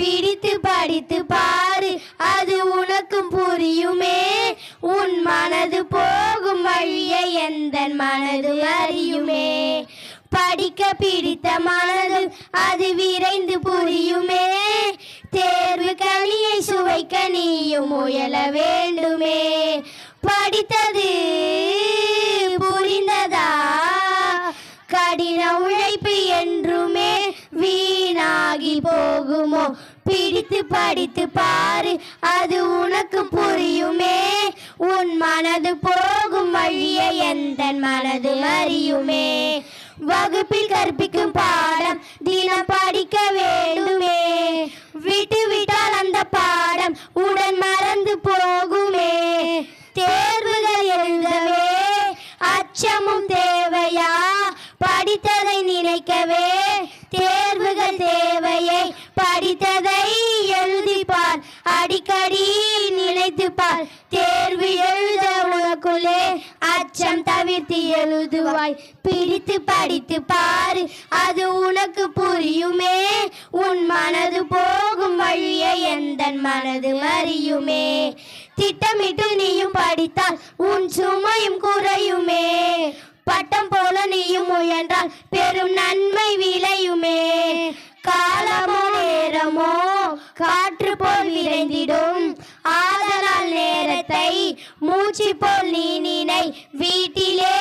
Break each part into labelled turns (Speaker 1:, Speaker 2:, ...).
Speaker 1: பிடித்து படித்து பாரு, அது உனக்கும் புரியுமே. உன் மனது போகும் வழியை எந்தன் மனது அறியுமே. படிக்க பிடித்த மனது அது விரைந்து புரியுமே. தேர்வு கனியை சுவைக்க நீயும் முயல வேண்டுமே. படித்தது புரிந்ததா? கடின உழைப்பு என்றுமே வீணாகி போகுமோ? பிடித்து படித்து பாரு, அது உனக்கு புரியுமே. உன் மனது போகும் வழியை எந்தன் மனது அறியுமே. வகுப்பில் கற்பிக்கும் பாடம் தினம் படிக்க வேண்டுமே. விட்டுவிட்டால் அந்த பாடம் உடன் மறந்து போகுமே. தேர்வுகள் எழுதவே அச்சமும் தேவையா? படித்ததை நினைக்கவே தேர்வுகள் தேவையை. படித்ததை எழுதிப்பார், அடிக்கடி நினைத்துப்பார். தேர்வு எழுத உனக்குள்ளே அச்சம் தவிர்த்து எழுதுவாய். பிடித்து படித்து பாரு, அது உனக்கு புரியுமே. உன் மனது போகும் வழியை எந்தன் மனது அறியுமே. திட்டமிட்டு நீயும் படித்தால் உன் சுமையும் குறையுமே. பட்டம் போல நீயும் முயன்றால் பெரும் நன்மை விளையுமே. காலமோ நேரமோ காற்று போல் விரைந்திடும். ஆதலால் நேரத்தை மூச்சு போல் நீ நினை. வீட்டிலே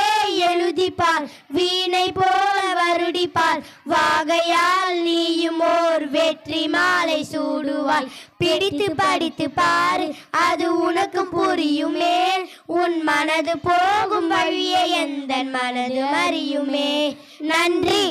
Speaker 1: எழுதிப்பார், வீணை போல வருடிப்பார். வாகையால் நீயும் ஓர் வெற்றி மாலை சூடுவாய். பிடித்து படித்து பாரு, அது உனக்கு புரியுமே. உன் மனது போகும் வழியை எந்தன் மனது அறியுமே. நன்றி.